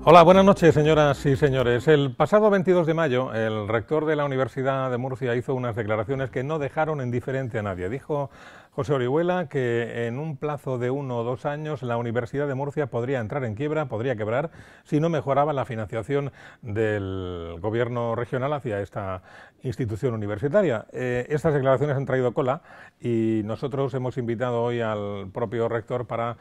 Hola, buenas noches, señoras y señores. El pasado 22 de mayo, el rector de la Universidad de Murcia hizo unas declaraciones que no dejaron indiferente a nadie. Dijo José Orihuela que en un plazo de 1 o 2 años la Universidad de Murcia podría entrar en quiebra, podría quebrar, si no mejoraba la financiación del gobierno regional hacia esta institución universitaria. Estas declaraciones han traído cola y nosotros hemos invitado hoy al propio rector para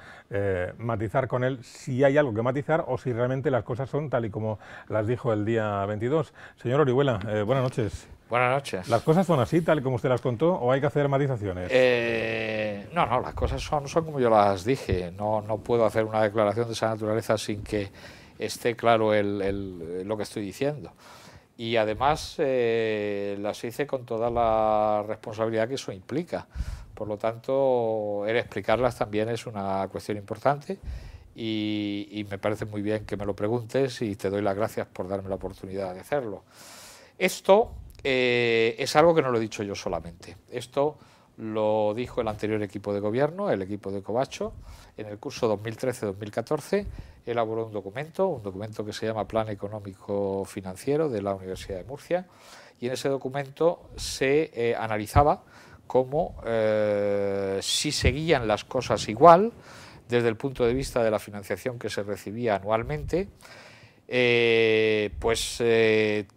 matizar con él si hay algo que matizar o si realmente las cosas son tal y como las dijo el día 22. Señor Orihuela, buenas noches. Buenas noches. ¿Las cosas son así, tal y como usted las contó, o hay que hacer matizaciones? No, las cosas son como yo las dije. No puedo hacer una declaración de esa naturaleza sin que esté claro lo que estoy diciendo. Y además las hice con toda la responsabilidad que eso implica. Por lo tanto, el explicarlas también es una cuestión importante y me parece muy bien que me lo preguntes y te doy las gracias por darme la oportunidad de hacerlo. Esto es algo que no lo he dicho yo solamente. Esto lo dijo el anterior equipo de gobierno, el equipo de Covacho, en el curso 2013-2014. Elaboró un documento que se llama Plan Económico Financiero de la Universidad de Murcia, y en ese documento se analizaba cómo si seguían las cosas igual desde el punto de vista de la financiación que se recibía anualmente,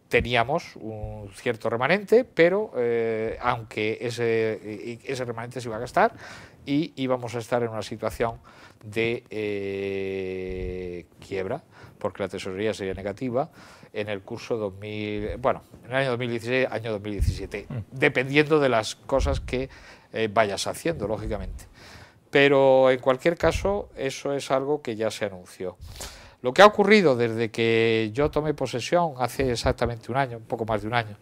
teníamos un cierto remanente, pero aunque ese remanente se iba a gastar y íbamos a estar en una situación de quiebra, porque la tesorería sería negativa en el curso 2000, bueno, en el año 2016, año 2017, dependiendo de las cosas que vayas haciendo, lógicamente. Pero en cualquier caso, eso es algo que ya se anunció. Lo que ha ocurrido desde que yo tomé posesión hace exactamente un año, un poco más de un año,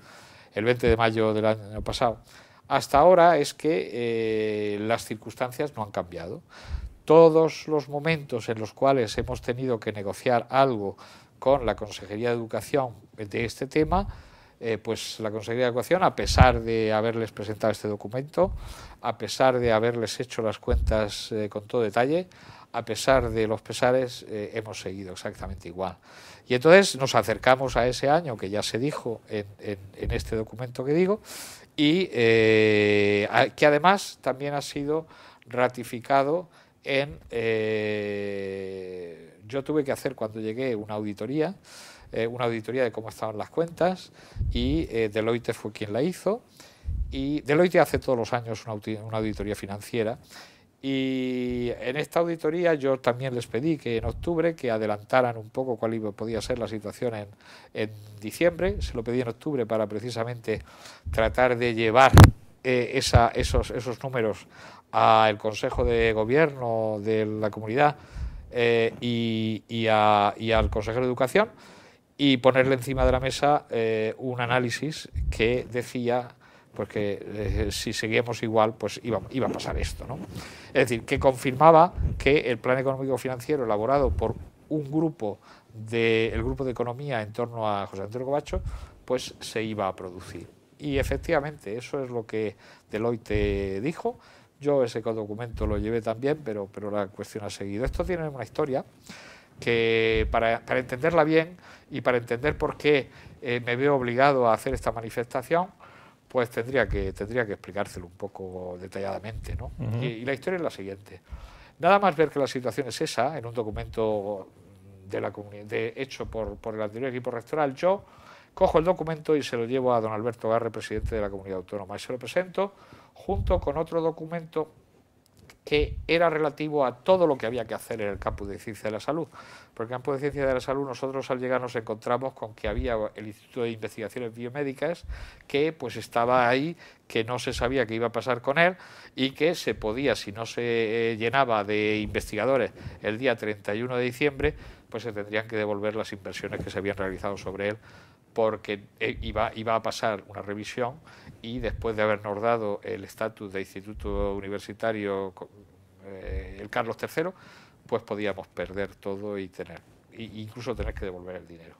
el 20 de mayo del año pasado, hasta ahora es que las circunstancias no han cambiado. Todos los momentos en los cuales hemos tenido que negociar algo con la Consejería de Educación de este tema, pues la Consejería de Educación, a pesar de haberles presentado este documento, a pesar de haberles hecho las cuentas con todo detalle, a pesar de los pesares, hemos seguido exactamente igual. Y entonces nos acercamos a ese año que ya se dijo en este documento que digo, y que además también ha sido ratificado en... yo tuve que hacer cuando llegué una auditoría de cómo estaban las cuentas, y Deloitte fue quien la hizo, y Deloitte hace todos los años una auditoría financiera. Y en esta auditoría yo también les pedí que en octubre que adelantaran un poco cuál podía ser la situación en diciembre. Se lo pedí en octubre para precisamente tratar de llevar esos números al Consejo de Gobierno de la comunidad y al Consejero de Educación, y ponerle encima de la mesa un análisis que decía pues que si seguíamos igual, pues iba a pasar esto, ¿no? Es decir, que confirmaba que el plan económico financiero elaborado por el grupo de economía en torno a José Antonio Covacho, pues se iba a producir. Y efectivamente, eso es lo que Deloitte dijo. Yo ese documento lo llevé también, pero la cuestión ha seguido. Esto tiene una historia que para entenderla bien y para entender por qué me veo obligado a hacer esta manifestación, pues tendría que explicárselo un poco detalladamente, ¿no? Y la historia es la siguiente. Nada más ver que la situación es esa, en un documento de la comunidad, hecho por el anterior equipo rectoral, yo cojo el documento y se lo llevo a don Alberto Garre, presidente de la comunidad autónoma, y se lo presento junto con otro documento que era relativo a todo lo que había que hacer en el campus de Ciencia de la Salud. Porque en el campus de Ciencia de la Salud nosotros al llegar nos encontramos con que había el Instituto de Investigaciones Biomédicas que pues estaba ahí, que no se sabía qué iba a pasar con él y que se podía, si no se llenaba de investigadores el día 31 de diciembre, pues se tendrían que devolver las inversiones que se habían realizado sobre él, porque iba a pasar una revisión y después de habernos dado el estatus de instituto universitario el Carlos III, pues podíamos perder todo y incluso tener que devolver el dinero.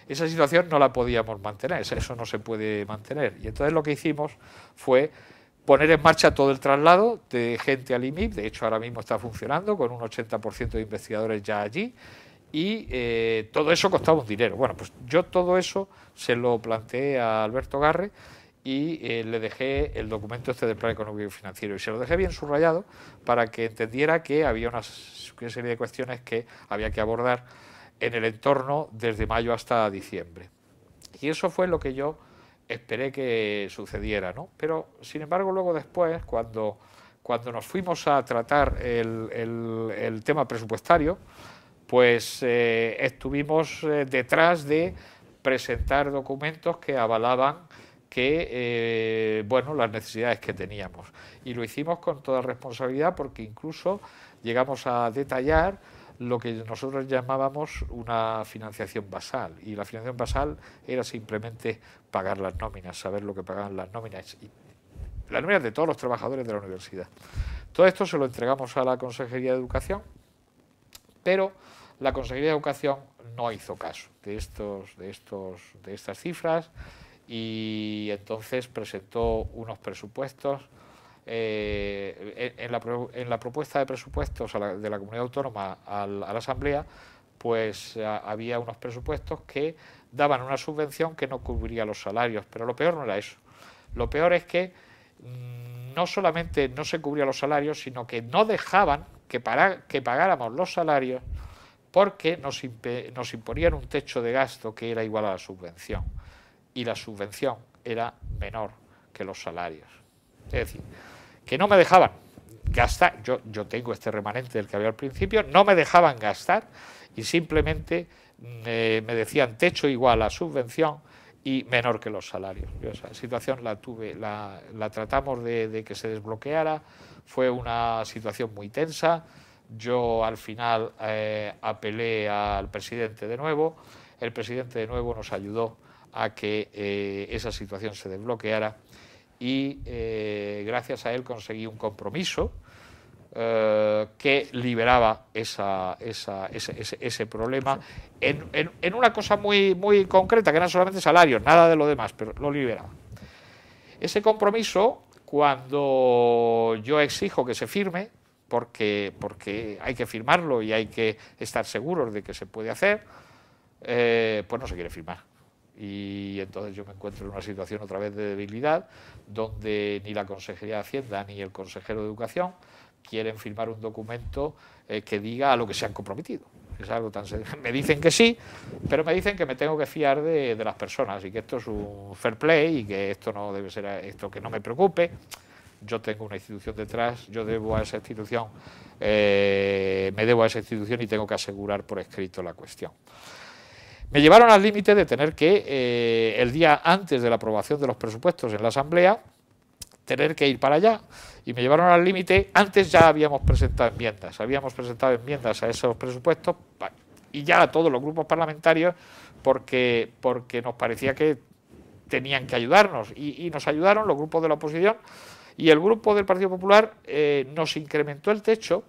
Esa situación no la podíamos mantener, eso no se puede mantener. Y entonces lo que hicimos fue poner en marcha todo el traslado de gente al IMIP. De hecho ahora mismo está funcionando con un 80% de investigadores ya allí, y todo eso costaba un dinero. Bueno, pues yo todo eso se lo planteé a Alberto Garre y le dejé el documento este del Plan Económico y Financiero y se lo dejé bien subrayado para que entendiera que había una serie de cuestiones que había que abordar en el entorno desde mayo hasta diciembre. Y eso fue lo que yo esperé que sucediera, ¿no? Pero, sin embargo, luego después, cuando nos fuimos a tratar el tema presupuestario, pues estuvimos detrás de presentar documentos que avalaban que, bueno, las necesidades que teníamos. Y lo hicimos con toda responsabilidad porque incluso llegamos a detallar lo que nosotros llamábamos una financiación basal. Y la financiación basal era simplemente pagar las nóminas, saber lo que pagaban las nóminas. Y las nóminas de todos los trabajadores de la universidad. Todo esto se lo entregamos a la Consejería de Educación, pero la Consejería de Educación no hizo caso de estas cifras y entonces presentó unos presupuestos. En la propuesta de presupuestos de la comunidad autónoma a la Asamblea, pues había unos presupuestos que daban una subvención que no cubría los salarios, pero lo peor no era eso. Lo peor es que no solamente no se cubría los salarios, sino que no dejaban que pagáramos los salarios porque nos imponían un techo de gasto que era igual a la subvención. Y la subvención era menor que los salarios. Es decir, que no me dejaban gastar, yo tengo este remanente del que había al principio, no me dejaban gastar y simplemente me decían techo igual a subvención y menor que los salarios. Yo esa situación la tratamos de que se desbloqueara, fue una situación muy tensa, yo al final apelé al presidente de nuevo, el presidente de nuevo nos ayudó a que esa situación se desbloqueara y gracias a él conseguí un compromiso que liberaba ese problema en una cosa muy, muy concreta, que eran solamente salarios, nada de lo demás, pero lo liberaba. Ese compromiso, cuando yo exijo que se firme, porque hay que firmarlo y hay que estar seguros de que se puede hacer, pues no se quiere firmar. Y entonces yo me encuentro en una situación otra vez de debilidad, donde ni la Consejería de Hacienda ni el consejero de Educación quieren firmar un documento que diga a lo que se han comprometido. Es algo tan sencillo. Me dicen que sí, pero me dicen que me tengo que fiar de las personas y que esto es un fair play y que esto no debe ser esto, que no me preocupe. Yo tengo una institución detrás, yo debo a esa institución, me debo a esa institución y tengo que asegurar por escrito la cuestión. Me llevaron al límite de tener que, el día antes de la aprobación de los presupuestos en la Asamblea, tener que ir para allá. Y me llevaron al límite, antes ya habíamos presentado enmiendas a esos presupuestos y ya a todos los grupos parlamentarios porque nos parecía que tenían que ayudarnos. Y nos ayudaron los grupos de la oposición y el grupo del Partido Popular nos incrementó el techo,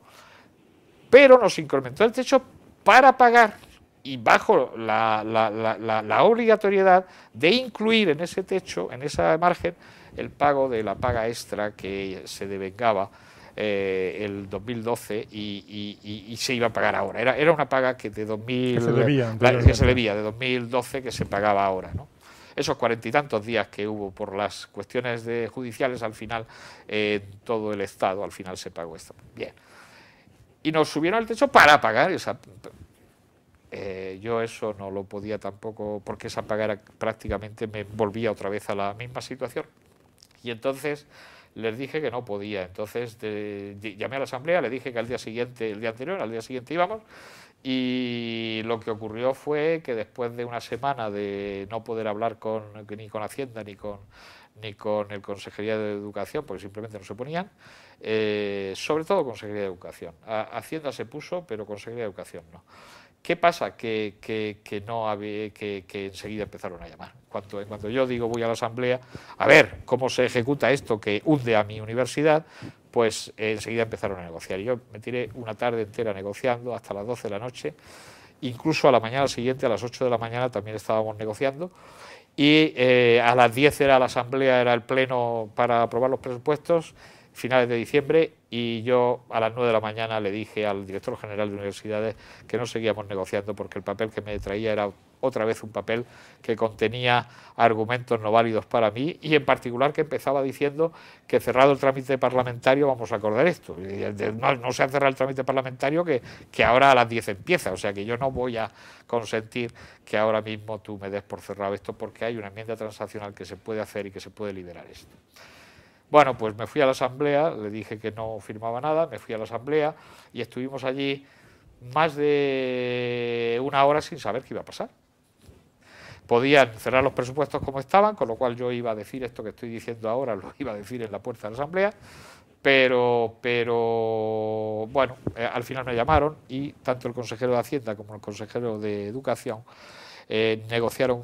pero nos incrementó el techo para pagar y bajo la obligatoriedad de incluir en ese techo, en esa margen, el pago de la paga extra que se devengaba el 2012 y se iba a pagar ahora. Era una paga que de 2000 que se debía de 2012 que se pagaba ahora, ¿no? Esos 40 y tantos días que hubo por las cuestiones judiciales, al final todo el Estado al final se pagó esto. Bien. Y nos subieron el techo para pagar esa. Yo eso no lo podía tampoco, porque esa paga prácticamente me volvía otra vez a la misma situación. Y entonces les dije que no podía. Entonces llamé a la Asamblea, le dije que el día anterior, al día siguiente íbamos, y lo que ocurrió fue que después de una semana de no poder hablar ni con Hacienda ni con el Consejería de Educación, porque simplemente no se ponían, sobre todo Consejería de Educación. Hacienda se puso, pero Consejería de Educación no. ¿Qué pasa? Que enseguida empezaron a llamar. Cuando yo digo voy a la Asamblea a ver cómo se ejecuta esto que hunde a mi universidad, pues enseguida empezaron a negociar. Y yo me tiré una tarde entera negociando hasta las 12 de la noche, incluso a la mañana siguiente, a las 8 de la mañana también estábamos negociando, y a las 10 era la Asamblea, era el pleno para aprobar los presupuestos, finales de diciembre, y yo a las 9 de la mañana le dije al director general de universidades que no seguíamos negociando porque el papel que me traía era otra vez un papel que contenía argumentos no válidos para mí y en particular que empezaba diciendo que cerrado el trámite parlamentario vamos a acordar esto. No se ha cerrado el trámite parlamentario que ahora a las 10 empieza, o sea que yo no voy a consentir que ahora mismo tú me des por cerrado esto porque hay una enmienda transaccional que se puede hacer y que se puede liberar esto. Bueno, pues me fui a la asamblea, le dije que no firmaba nada, me fui a la asamblea y estuvimos allí más de una hora sin saber qué iba a pasar. Podían cerrar los presupuestos como estaban, con lo cual yo iba a decir esto que estoy diciendo ahora, lo iba a decir en la puerta de la asamblea, pero bueno, al final me llamaron y tanto el consejero de Hacienda como el consejero de Educación negociaron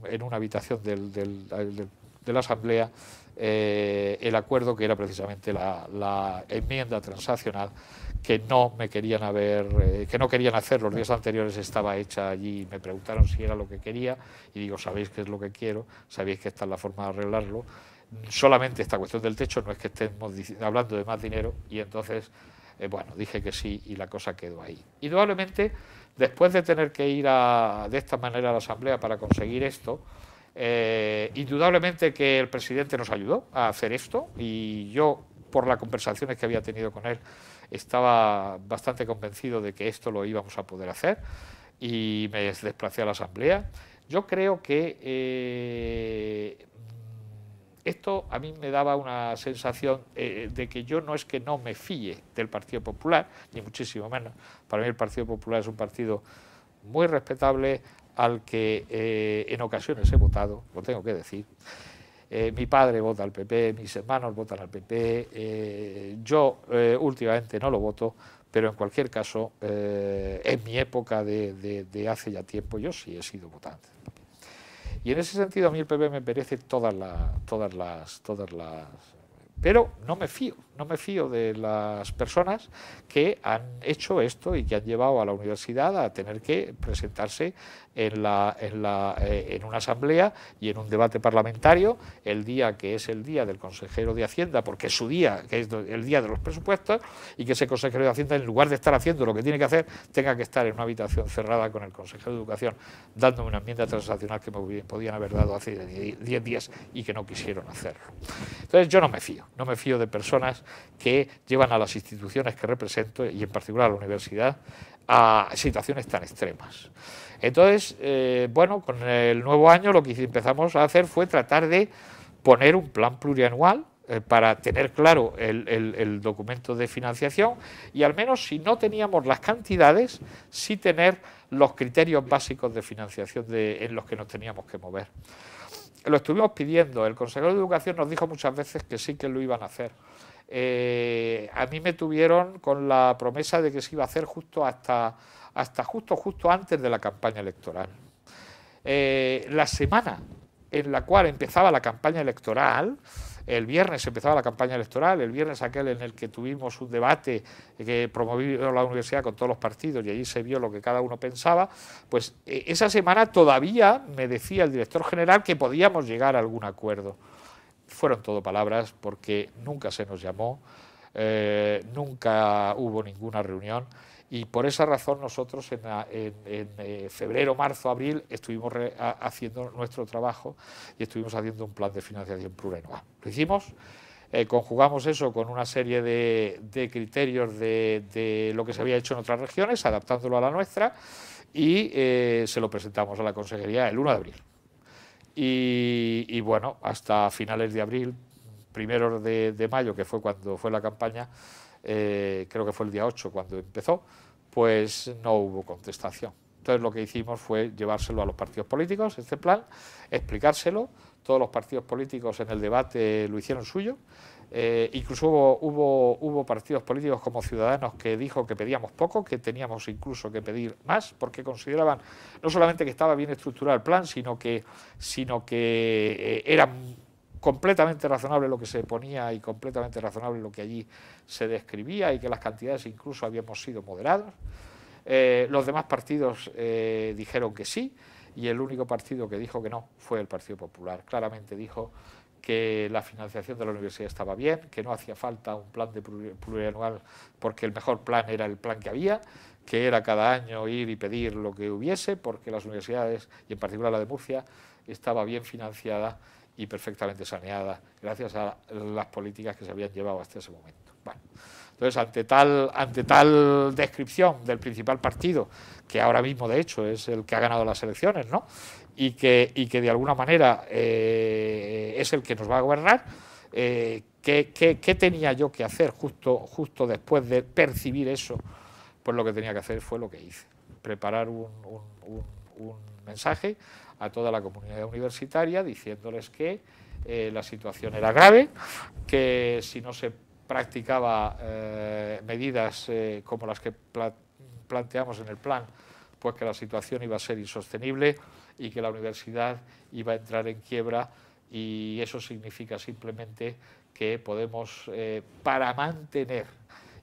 en una habitación de la asamblea el acuerdo que era precisamente la enmienda transaccional que no me querían que no querían hacer los días anteriores, estaba hecha allí, me preguntaron si era lo que quería y digo, sabéis qué es lo que quiero, sabéis que esta es la forma de arreglarlo, solamente esta cuestión del techo, no es que estemos hablando de más dinero y entonces, bueno, dije que sí y la cosa quedó ahí. Indudablemente, después de tener que ir de esta manera a la asamblea para conseguir esto, indudablemente que el presidente nos ayudó a hacer esto y yo, por las conversaciones que había tenido con él, estaba bastante convencido de que esto lo íbamos a poder hacer y me desplacé a la asamblea. Yo creo que esto a mí me daba una sensación de que yo no es que no me fíe del Partido Popular, ni muchísimo menos. Para mí el Partido Popular es un partido muy respetable, al que en ocasiones he votado, lo tengo que decir. Mi padre vota al PP, mis hermanos votan al PP, yo últimamente no lo voto, pero en cualquier caso, en mi época de hace ya tiempo, yo sí he sido votante. Y en ese sentido a mí el PP me merece todas las... Pero no me fío de las personas que han hecho esto y que han llevado a la universidad a tener que presentarse en una asamblea y en un debate parlamentario el día que es el día del consejero de Hacienda, porque es su día, que es el día de los presupuestos, y que ese consejero de Hacienda, en lugar de estar haciendo lo que tiene que hacer, tenga que estar en una habitación cerrada con el consejero de Educación dándome una enmienda transaccional que me podían haber dado hace 10 días y que no quisieron hacerlo. Entonces yo no me fío de personas que llevan a las instituciones que represento, y en particular a la universidad, a situaciones tan extremas. Entonces, bueno, con el nuevo año lo que empezamos a hacer fue tratar de poner un plan plurianual para tener claro el documento de financiación y al menos si no teníamos las cantidades, sí tener los criterios básicos de financiación en los que nos teníamos que mover. Lo estuvimos pidiendo, el consejero de Educación nos dijo muchas veces que sí que lo iban a hacer. A mí me tuvieron con la promesa de que se iba a hacer justo justo antes de la campaña electoral. La semana en la cual empezaba la campaña electoral, el viernes empezaba la campaña electoral, el viernes aquel en el que tuvimos un debate que promovió la universidad con todos los partidos y allí se vio lo que cada uno pensaba, pues esa semana todavía me decía el director general que podíamos llegar a algún acuerdo. Fueron todo palabras porque nunca se nos llamó, nunca hubo ninguna reunión y por esa razón nosotros en febrero, marzo, abril estuvimos haciendo nuestro trabajo y estuvimos haciendo un plan de financiación plurianual. Lo hicimos, conjugamos eso con una serie de criterios de lo que se había hecho en otras regiones, adaptándolo a la nuestra y se lo presentamos a la consejería el 1 de abril. Y bueno, hasta finales de abril, primeros de mayo, que fue cuando fue la campaña, creo que fue el día 8 cuando empezó, pues no hubo contestación. Entonces lo que hicimos fue llevárselo a los partidos políticos, este plan, explicárselo. Todos los partidos políticos en el debate lo hicieron suyo. Incluso hubo partidos políticos como Ciudadanos que dijo que pedíamos poco, que teníamos incluso que pedir más, porque consideraban no solamente que estaba bien estructurado el plan, sino que era completamente razonable lo que se ponía y completamente razonable lo que allí se describía y que las cantidades incluso habíamos sido moderados. Los demás partidos dijeron que sí y el único partido que dijo que no fue el Partido Popular. Claramente dijo que la financiación de la universidad estaba bien, que no hacía falta un plan de plurianual porque el mejor plan era el plan que había, que era cada año ir y pedir lo que hubiese, porque las universidades, y en particular la de Murcia, estaba bien financiada y perfectamente saneada gracias a las políticas que se habían llevado hasta ese momento. Bueno, entonces, ante tal descripción del principal partido, que ahora mismo, de hecho, es el que ha ganado las elecciones, ¿no?, y que de alguna manera es el que nos va a gobernar, ¿qué tenía yo que hacer justo después de percibir eso? Pues lo que tenía que hacer fue lo que hice, preparar un mensaje a toda la comunidad universitaria diciéndoles que la situación era grave, que si no se practicaba medidas como las que planteamos en el plan, pues que la situación iba a ser insostenible y que la universidad iba a entrar en quiebra, y eso significa simplemente que podemos, para mantener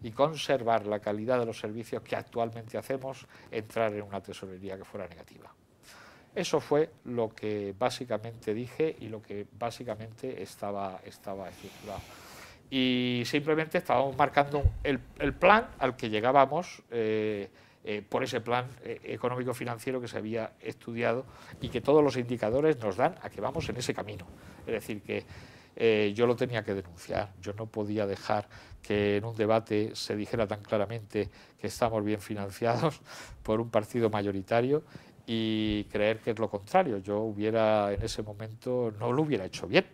y conservar la calidad de los servicios que actualmente hacemos, entrar en una tesorería que fuera negativa. Eso fue lo que básicamente dije y lo que básicamente estaba estructurado. Y simplemente estábamos marcando el plan al que llegábamos por ese plan económico-financiero que se había estudiado y que todos los indicadores nos dan a que vamos en ese camino. Es decir, que yo lo tenía que denunciar. Yo no podía dejar que en un debate se dijera tan claramente que estamos bien financiados por un partido mayoritario y creer que es lo contrario. Yo hubiera, en ese momento, no lo hubiera hecho bien.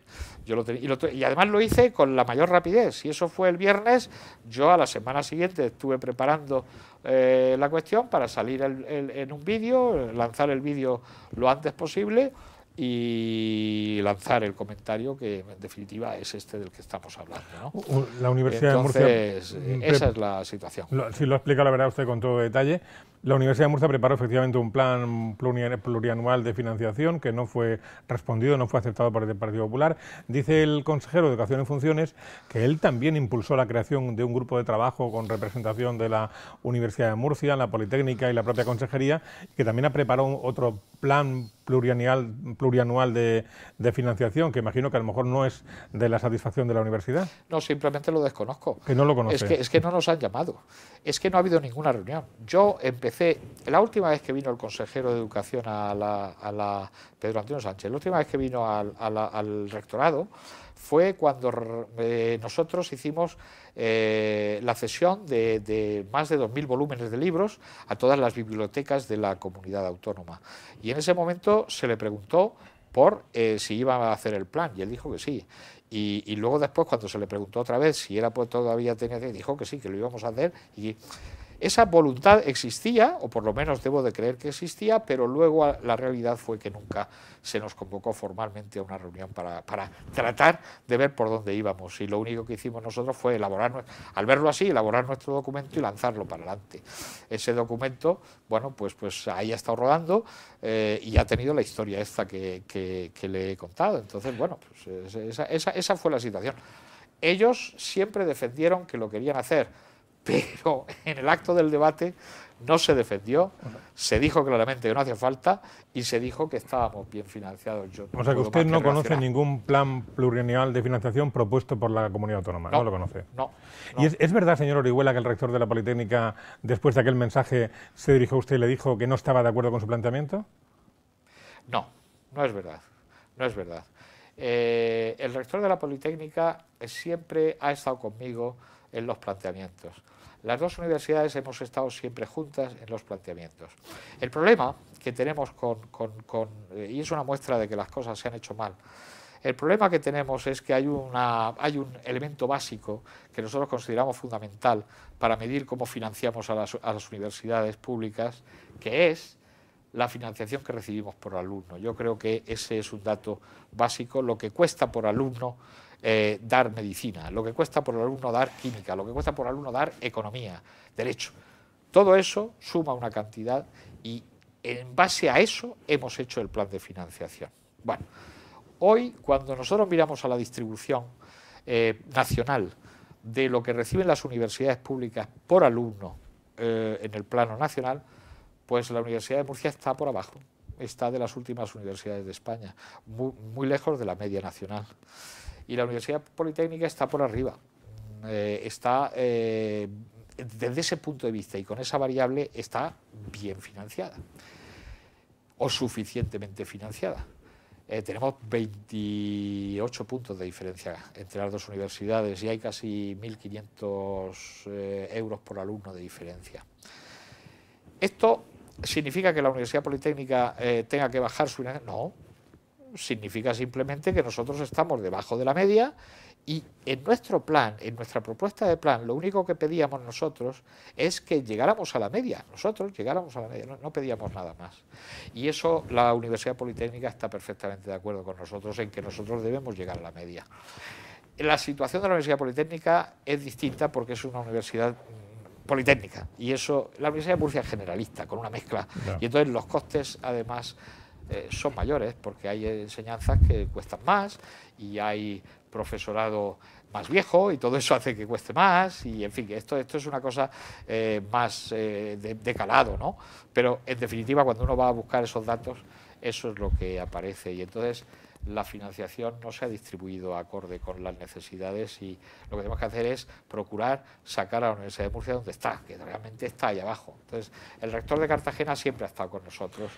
Y además lo hice con la mayor rapidez. Si eso fue el viernes, yo a la semana siguiente estuve preparando la cuestión para salir en un vídeo, lanzar el vídeo lo antes posible y lanzar el comentario que en definitiva es este del que estamos hablando, ¿no? La Universidad Entonces, de Murcia, esa es la situación. Si lo explica la verdad usted con todo detalle, la Universidad de Murcia preparó efectivamente un plan plurianual de financiación que no fue respondido, no fue aceptado por el Partido Popular. Dice el consejero de Educación en Funciones que él también impulsó la creación de un grupo de trabajo con representación de la Universidad de Murcia, la Politécnica y la propia consejería, que también ha preparado otro plan plurianual de financiación, que imagino que a lo mejor no es de la satisfacción de la universidad. No, simplemente lo desconozco. Que no lo conoce. Es que no nos han llamado. Es que no ha habido ninguna reunión. Yo empecé, la última vez que vino el consejero de Educación Pedro Antonio Sánchez, la última vez que vino al rectorado fue cuando nosotros hicimos la cesión de más de 2.000 volúmenes de libros a todas las bibliotecas de la comunidad autónoma. Y en ese momento se le preguntó por si iba a hacer el plan, y él dijo que sí. Y luego después, cuando se le preguntó otra vez si era pues todavía tenía que, dijo que sí, que lo íbamos a hacer. Y esa voluntad existía, o por lo menos debo de creer que existía, pero luego la realidad fue que nunca se nos convocó formalmente a una reunión para tratar de ver por dónde íbamos. Y lo único que hicimos nosotros fue al verlo así, elaborar nuestro documento y lanzarlo para adelante. Ese documento, bueno, pues ahí ha estado rodando y ha tenido la historia esta que le he contado. Entonces, bueno, pues esa fue la situación. Ellos siempre defendieron que lo querían hacer, pero en el acto del debate no se defendió, se dijo claramente que no hacía falta y se dijo que estábamos bien financiados. O sea que usted no conoce ningún plan plurianual de financiación propuesto por la comunidad autónoma, no lo conoce. No. ¿Y es verdad, señor Orihuela, que el rector de la Politécnica, después de aquel mensaje, se dirigió a usted y le dijo que no estaba de acuerdo con su planteamiento? No, no es verdad, no es verdad. El rector de la Politécnica siempre ha estado conmigo en los planteamientos. Las dos universidades hemos estado siempre juntas en los planteamientos. El problema que tenemos y es una muestra de que las cosas se han hecho mal, el problema que tenemos es que hay un elemento básico que nosotros consideramos fundamental para medir cómo financiamos a las universidades públicas, que es la financiación que recibimos por alumno. Yo creo que ese es un dato básico, lo que cuesta por alumno dar medicina, lo que cuesta por alumno dar química, lo que cuesta por alumno dar economía, derecho. Todo eso suma una cantidad y en base a eso hemos hecho el plan de financiación. Bueno, hoy cuando nosotros miramos a la distribución nacional de lo que reciben las universidades públicas por alumno en el plano nacional, pues la Universidad de Murcia está por abajo. está de las últimas universidades de España, muy lejos de la media nacional. Y la Universidad Politécnica está por arriba, está desde ese punto de vista y con esa variable está bien financiada o suficientemente financiada. Tenemos 28 puntos de diferencia entre las dos universidades y hay casi 1.500 euros por alumno de diferencia. ¿Esto significa que la Universidad Politécnica tenga que bajar su financiación? No, significa simplemente que nosotros estamos debajo de la media y en nuestro plan, en nuestra propuesta de plan, lo único que pedíamos nosotros es que llegáramos a la media. Nosotros llegáramos a la media, no pedíamos nada más. Y eso la Universidad Politécnica está perfectamente de acuerdo con nosotros en que nosotros debemos llegar a la media. La situación de la Universidad Politécnica es distinta porque es una universidad politécnica y eso, la Universidad de Murcia es generalista, con una mezcla. No. Y entonces los costes, además, son mayores porque hay enseñanzas que cuestan más y hay profesorado más viejo y todo eso hace que cueste más y en fin, esto es una cosa más de calado, ¿no? Pero en definitiva cuando uno va a buscar esos datos eso es lo que aparece y entonces la financiación no se ha distribuido acorde con las necesidades y lo que tenemos que hacer es procurar sacar a la Universidad de Murcia donde está, que realmente está ahí abajo. Entonces, el rector de Cartagena siempre ha estado con nosotros,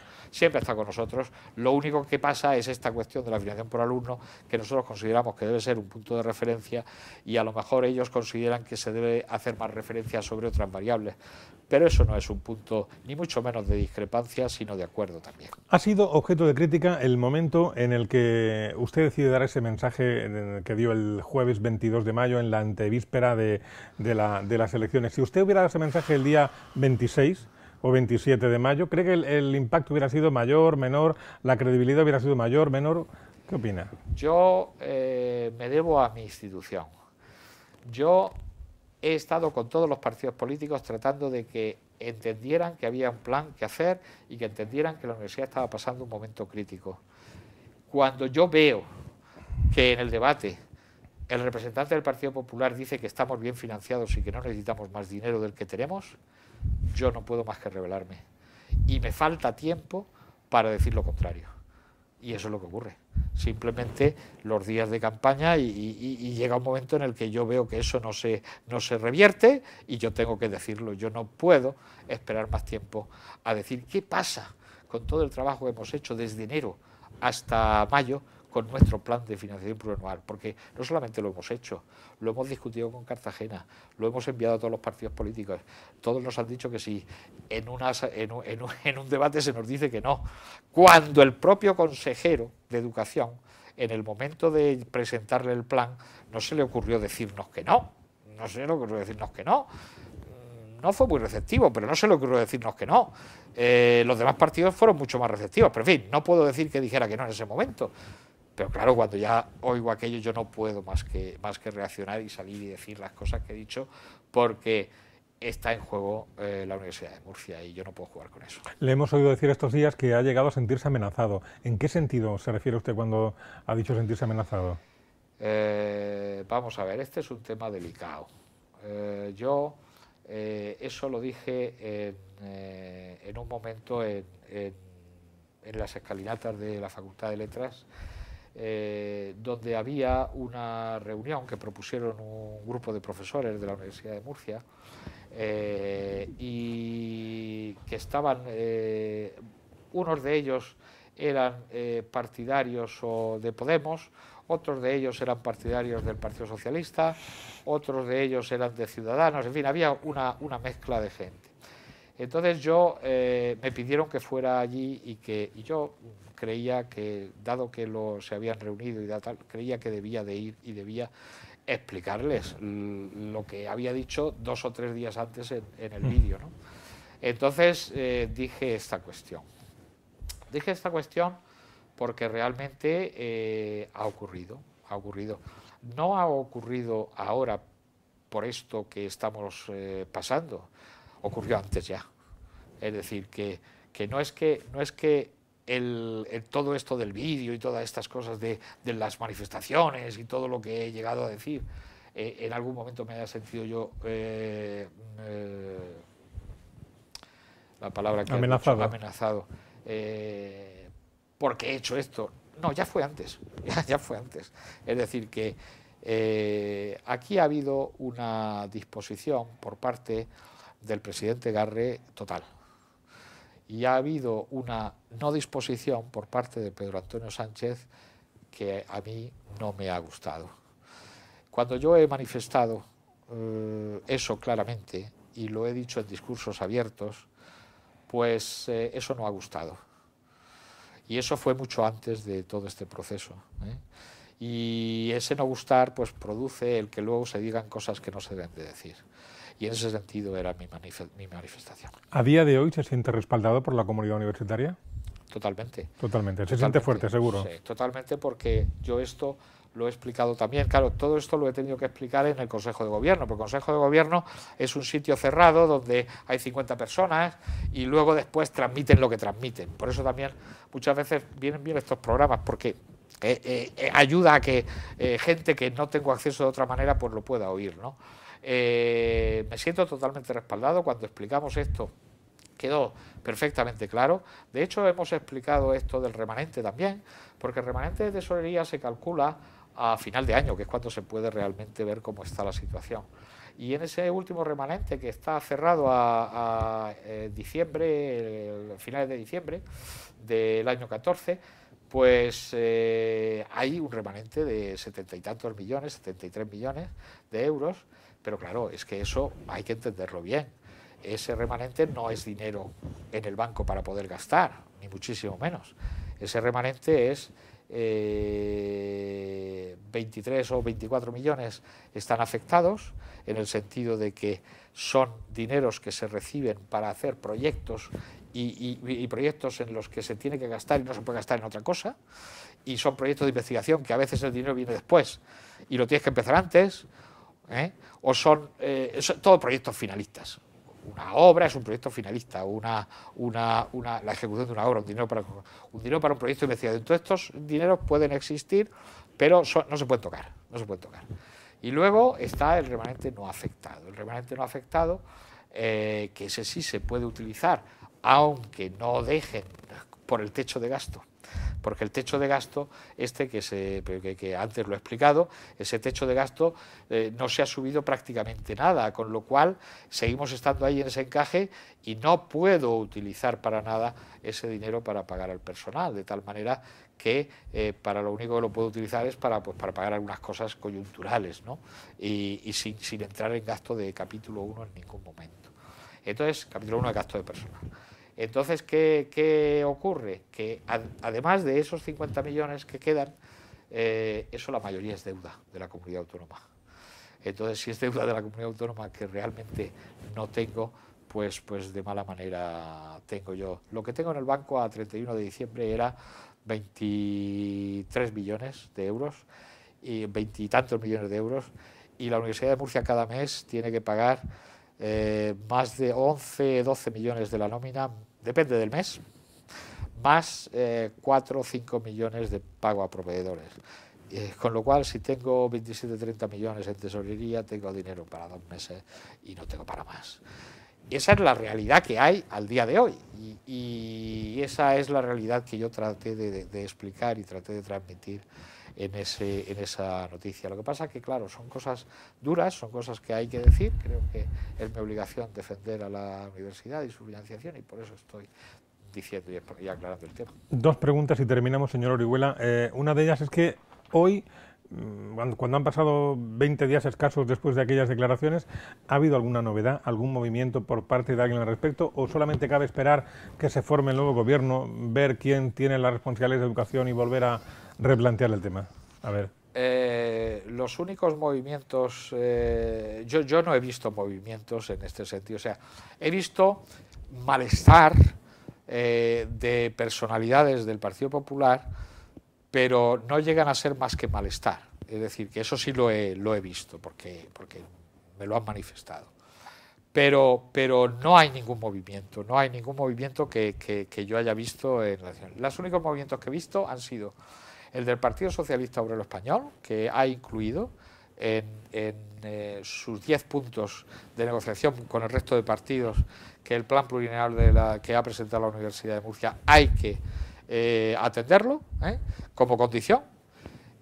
Lo único que pasa es esta cuestión de la financiación por alumno, que nosotros consideramos que debe ser un punto de referencia y a lo mejor ellos consideran que se debe hacer más referencia sobre otras variables. Pero eso no es un punto ni mucho menos de discrepancia, sino de acuerdo también. Ha sido objeto de crítica el momento en el que usted decide dar ese mensaje que dio el jueves 22 de mayo en la antevíspera de las elecciones. Si usted hubiera dado ese mensaje el día 26 o 27 de mayo, ¿cree que el impacto hubiera sido mayor, menor, la credibilidad hubiera sido mayor, menor? ¿Qué opina? Yo me debo a mi institución. Yo he estado con todos los partidos políticos tratando de que entendieran que había un plan que hacer y que entendieran que la universidad estaba pasando un momento crítico. Cuando yo veo que en el debate el representante del Partido Popular dice que estamos bien financiados y que no necesitamos más dinero del que tenemos, yo no puedo más que rebelarme. Y me falta tiempo para decir lo contrario. Y eso es lo que ocurre. Simplemente los días de campaña y llega un momento en el que yo veo que eso no se revierte y yo tengo que decirlo. Yo no puedo esperar más tiempo a decir qué pasa con todo el trabajo que hemos hecho desde enero hasta mayo con nuestro plan de financiación plurianual, porque no solamente lo hemos hecho, lo hemos discutido con Cartagena, lo hemos enviado a todos los partidos políticos, todos nos han dicho que sí, en un debate se nos dice que no, cuando el propio consejero de Educación, en el momento de presentarle el plan, no se le ocurrió decirnos que no, no fue muy receptivo, pero no se le ocurrió decirnos que no. Los demás partidos fueron mucho más receptivos, pero en fin, no puedo decir que dijera que no en ese momento. Pero claro, cuando ya oigo aquello yo no puedo más que reaccionar y salir y decir las cosas que he dicho porque está en juego la Universidad de Murcia y yo no puedo jugar con eso. Le hemos oído decir estos días que ha llegado a sentirse amenazado. ¿En qué sentido se refiere usted cuando ha dicho sentirse amenazado? Vamos a ver, este es un tema delicado. Yo eso lo dije en un momento en las escalinatas de la Facultad de Letras, donde había una reunión que propusieron un grupo de profesores de la Universidad de Murcia y que estaban, unos de ellos eran partidarios de Podemos, otros de ellos eran partidarios del Partido Socialista, otros de ellos eran de Ciudadanos, en fin, había una mezcla de gente. Entonces me pidieron que fuera allí y yo creía que, dado que se habían reunido y tal, creía que debía de ir y debía explicarles lo que había dicho 2 o 3 días antes en el vídeo, ¿no? Entonces dije esta cuestión. Dije esta cuestión porque realmente ha ocurrido. No ha ocurrido ahora por esto que estamos pasando. Ocurrió antes ya. Es decir, que no es que todo esto del vídeo y todas estas cosas de las manifestaciones y todo lo que he llegado a decir, en algún momento me haya sentido yo la palabra que amenazado. Amenazado. porque he hecho esto. No, ya fue antes, ya fue antes. Es decir, que aquí ha habido una disposición por parte del presidente Garre total. Y ha habido una no disposición por parte de Pedro Antonio Sánchez que a mí no me ha gustado. Cuando yo he manifestado eso claramente, y lo he dicho en discursos abiertos, pues eso no ha gustado. Y eso fue mucho antes de todo este proceso, ¿eh? Y ese no gustar pues produce el que luego se digan cosas que no se deben de decir. Y en ese sentido era mi manifestación. ¿A día de hoy se siente respaldado por la comunidad universitaria? Totalmente. Totalmente. Se siente fuerte, seguro. Sí, totalmente, porque yo esto lo he explicado también. Claro, todo esto lo he tenido que explicar en el Consejo de Gobierno, porque el Consejo de Gobierno es un sitio cerrado donde hay 50 personas y luego después transmiten lo que transmiten. Por eso también muchas veces vienen bien estos programas, porque ayuda a que gente que no tengo acceso de otra manera pues lo pueda oír, ¿no? Me siento totalmente respaldado. Cuando explicamos esto quedó perfectamente claro. De hecho, hemos explicado esto del remanente también, porque el remanente de tesorería se calcula a final de año, que es cuando se puede realmente ver cómo está la situación. Y en ese último remanente, que está cerrado a diciembre, finales de diciembre del año 14, pues hay un remanente de 70 y tantos millones, 73 millones de euros, pero claro, es que eso hay que entenderlo bien. Ese remanente no es dinero en el banco para poder gastar, ni muchísimo menos. Ese remanente es 23 o 24 millones están afectados, en el sentido de que son dineros que se reciben para hacer proyectos y proyectos en los que se tiene que gastar y no se puede gastar en otra cosa, y son proyectos de investigación que a veces el dinero viene después y lo tienes que empezar antes, o son todos proyectos finalistas. Una obra es un proyecto finalista, la ejecución de una obra, un dinero para un proyecto de investigación. Todos estos dineros pueden existir, pero no se pueden tocar, no se pueden tocar. Y luego está el remanente no afectado. El remanente no afectado, que ese sí se puede utilizar, aunque no dejen por el techo de gasto. Porque el techo de gasto, que antes lo he explicado, ese techo de gasto no se ha subido prácticamente nada, con lo cual seguimos estando ahí en ese encaje y no puedo utilizar para nada ese dinero para pagar al personal, de tal manera que para lo único que lo puedo utilizar es para pagar algunas cosas coyunturales, ¿no? Y sin entrar en gasto de capítulo 1 en ningún momento. Entonces, capítulo 1 de gasto de personal. Entonces, ¿qué ocurre? Que además de esos 50 millones que quedan, eso la mayoría es deuda de la comunidad autónoma. Entonces, si es deuda de la comunidad autónoma que realmente no tengo, pues de mala manera tengo yo. Lo que tengo en el banco a 31 de diciembre era 23 millones de euros, y 20 y tantos millones de euros, y la Universidad de Murcia cada mes tiene que pagar más de 11, 12 millones de la nómina, depende del mes, más 4 o 5 millones de pago a proveedores. Con lo cual, si tengo 27, 30 millones en tesorería, tengo dinero para 2 meses y no tengo para más. Esa es la realidad que hay al día de hoy, y esa es la realidad que yo traté de explicar y traté de transmitir en esa noticia. Lo que pasa es que, claro, son cosas duras, son cosas que hay que decir. Creo que es mi obligación defender a la universidad y su financiación, y por eso estoy diciendo y aclarando el tema. Dos preguntas y terminamos, señor Orihuela. Una de ellas es que hoy, cuando han pasado 20 días escasos después de aquellas declaraciones, ¿ha habido alguna novedad, algún movimiento por parte de alguien al respecto, o solamente cabe esperar que se forme el nuevo gobierno, ver quién tiene las responsabilidades de educación y volver a replantear el tema? A ver. Los únicos movimientos, yo no he visto movimientos en este sentido. O sea, he visto malestar de personalidades del Partido Popular, pero no llegan a ser más que malestar. Es decir, que eso sí lo he visto, porque me lo han manifestado. Pero no hay ningún movimiento, que yo haya visto en relación. Los únicos movimientos que he visto han sido el del Partido Socialista Obrero Español, que ha incluido en sus 10 puntos de negociación con el resto de partidos que el plan plurianual que ha presentado la Universidad de Murcia hay que atenderlo como condición.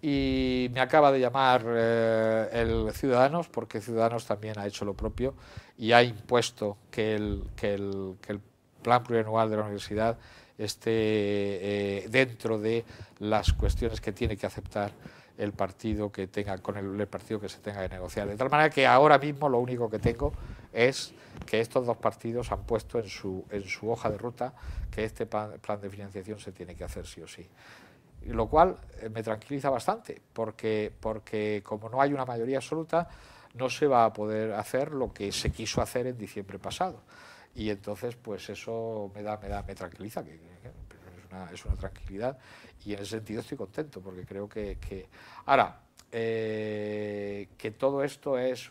Y me acaba de llamar el Ciudadanos, porque Ciudadanos también ha hecho lo propio y ha impuesto que el plan plurianual de la universidad esté dentro de las cuestiones que tiene que aceptar el partido que tenga con el partido que se tenga que negociar. De tal manera que ahora mismo lo único que tengo es que estos dos partidos han puesto en su hoja de ruta que este plan de financiación se tiene que hacer sí o sí. Lo cual me tranquiliza bastante, porque como no hay una mayoría absoluta, no se va a poder hacer lo que se quiso hacer en diciembre pasado. Y entonces, pues eso me tranquiliza, que es una tranquilidad, y en ese sentido estoy contento, porque creo que ahora, que todo esto es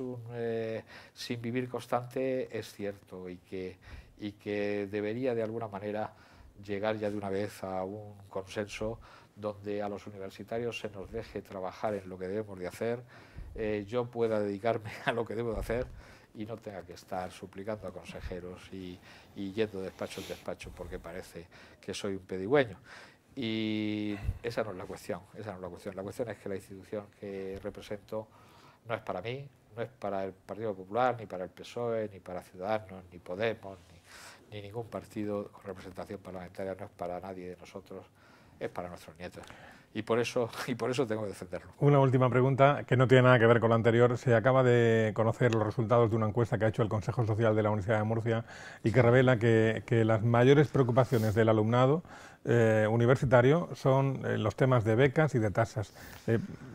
sin vivir constante, es cierto, y que debería de alguna manera llegar ya de una vez a un consenso donde a los universitarios se nos deje trabajar en lo que debemos de hacer, yo pueda dedicarme a lo que debo de hacer y no tenga que estar suplicando a consejeros y yendo de despacho en despacho porque parece que soy un pedigüeño. Y esa no es la cuestión, La cuestión es que la institución que represento no es para mí, no es para el Partido Popular, ni para el PSOE, ni para Ciudadanos, ni Podemos, ni ningún partido con representación parlamentaria, no es para nadie de nosotros, es para nuestros nietos. Y por eso tengo que defenderlo. Una última pregunta que no tiene nada que ver con la anterior. Se acaba de conocer los resultados de una encuesta que ha hecho el Consejo Social de la Universidad de Murcia y que revela que las mayores preocupaciones del alumnado universitario son los temas de becas y de tasas.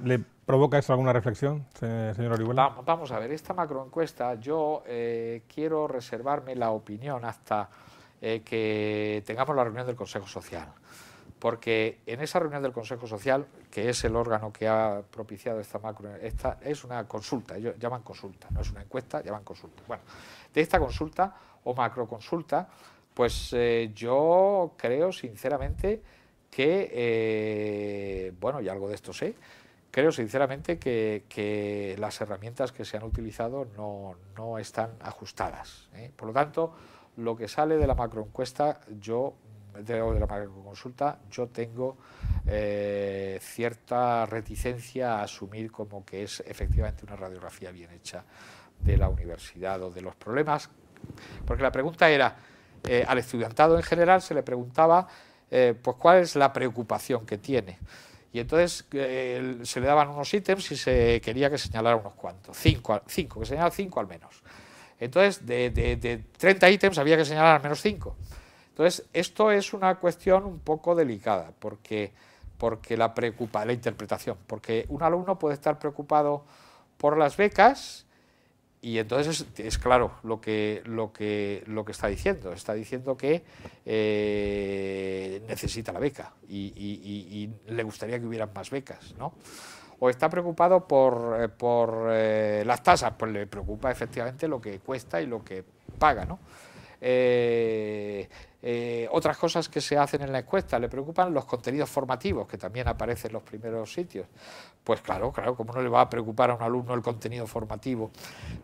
¿Le provoca eso alguna reflexión, señor Orihuela? Vamos a ver, esta macroencuesta yo quiero reservarme la opinión hasta que tengamos la reunión del Consejo Social. Porque en esa reunión del Consejo Social, que es el órgano que ha propiciado esta es una consulta, ellos llaman consulta, no es una encuesta, llaman consulta. Bueno, de esta consulta o macroconsulta, pues yo creo sinceramente que, bueno, y algo de esto sé, creo sinceramente que las herramientas que se han utilizado no están ajustadas. Por lo tanto, lo que sale de la macroencuesta, de la macroconsulta, yo tengo cierta reticencia a asumir como que es efectivamente una radiografía bien hecha de la universidad o de los problemas, porque la pregunta era, al estudiantado en general se le preguntaba pues cuál es la preocupación que tiene, y entonces se le daban unos ítems y se quería que señalara unos cuantos, cinco que señalara 5 al menos. Entonces de 30 ítems había que señalar al menos 5. Entonces, esto es una cuestión un poco delicada, porque la interpretación, porque un alumno puede estar preocupado por las becas y entonces es claro lo que está diciendo que necesita la beca y le gustaría que hubieran más becas, ¿no? O está preocupado por las tasas, pues le preocupa efectivamente lo que cuesta y lo que paga, ¿no? Otras cosas que se hacen en la encuesta, le preocupan los contenidos formativos, que también aparecen en los primeros sitios. Pues claro, ¿cómo no le va a preocupar a un alumno el contenido formativo?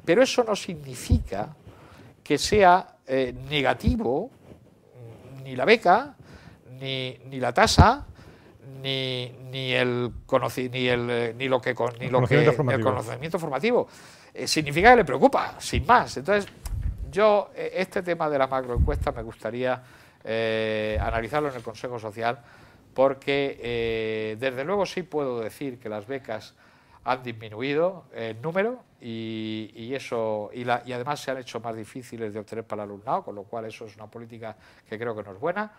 Pero eso no significa que sea negativo ni la beca, ni la tasa, ni el conocimiento formativo. Significa que le preocupa, sin más. Entonces, yo, este tema de la macroencuesta me gustaría analizarlo en el Consejo Social, porque desde luego sí puedo decir que las becas han disminuido en número y además se han hecho más difíciles de obtener para el alumnado, con lo cual eso es una política que creo que no es buena.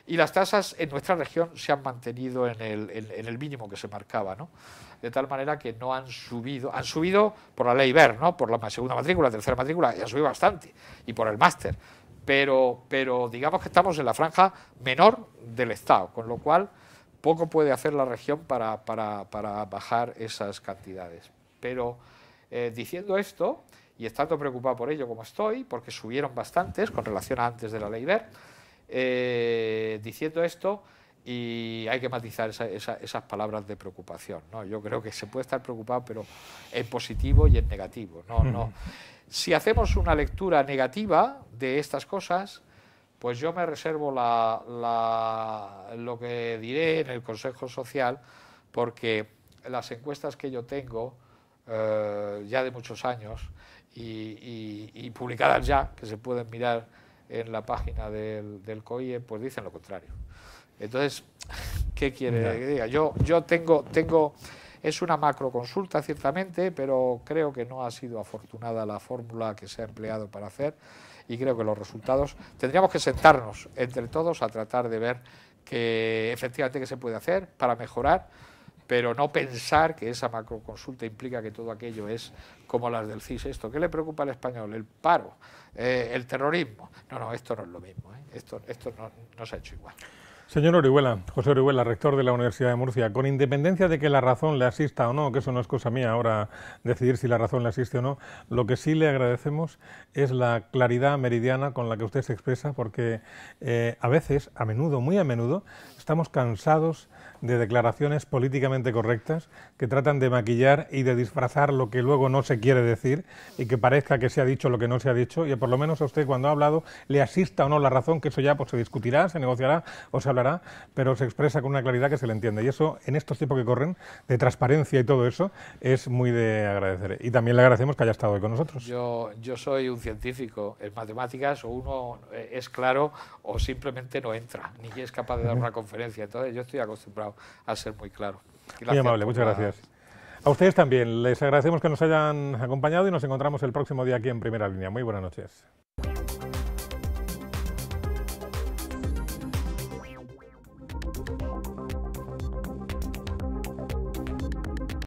Y las tasas en nuestra región se han mantenido en el mínimo que se marcaba, ¿no? De tal manera que no han subido por la ley BER, ¿no? Por la segunda matrícula, tercera matrícula, ya ha subido bastante, y por el máster, pero digamos que estamos en la franja menor del Estado, con lo cual poco puede hacer la región para bajar esas cantidades. Pero diciendo esto, y estando preocupado por ello como estoy, porque subieron bastantes con relación a antes de la ley BER, diciendo esto, y hay que matizar esas palabras de preocupación, ¿no? Yo creo que se puede estar preocupado, pero en positivo y en negativo. No. Si hacemos una lectura negativa de estas cosas, pues yo me reservo lo que diré en el Consejo Social, porque las encuestas que yo tengo, ya de muchos años, y publicadas ya, que se pueden mirar en la página del COIE, pues dicen lo contrario. Entonces, ¿qué quiere que diga? Yo tengo, es una macroconsulta ciertamente, pero creo que no ha sido afortunada la fórmula que se ha empleado para hacer, y creo que los resultados, tendríamos que sentarnos entre todos a tratar de ver que efectivamente qué se puede hacer para mejorar, pero no pensar que esa macroconsulta implica que todo aquello es como las del CIS. ¿Esto qué le preocupa al español? El paro, el terrorismo. No, esto no es lo mismo, ¿eh? Esto no se ha hecho igual. Señor Orihuela, José Orihuela, rector de la Universidad de Murcia, con independencia de que la razón le asista o no, que eso no es cosa mía ahora decidir si la razón le asiste o no, lo que sí le agradecemos es la claridad meridiana con la que usted se expresa, porque a veces, a menudo, muy a menudo, estamos cansados de declaraciones políticamente correctas que tratan de maquillar y de disfrazar lo que luego no se quiere decir y que parezca que se ha dicho lo que no se ha dicho, y por lo menos a usted cuando ha hablado le asista o no la razón, que eso ya pues se discutirá, se negociará o se hablará, pero se expresa con una claridad que se le entiende, y eso en estos tiempos que corren de transparencia y todo eso es muy de agradecer, y también le agradecemos que haya estado hoy con nosotros. Yo soy un científico en matemáticas, o uno es claro o simplemente no entra, ni es capaz de dar una conferencia, entonces yo estoy acostumbrado a ser muy claro. Gracias, muy amable, muchas gracias. A ustedes también, les agradecemos que nos hayan acompañado y nos encontramos el próximo día aquí en Primera Línea. Muy buenas noches.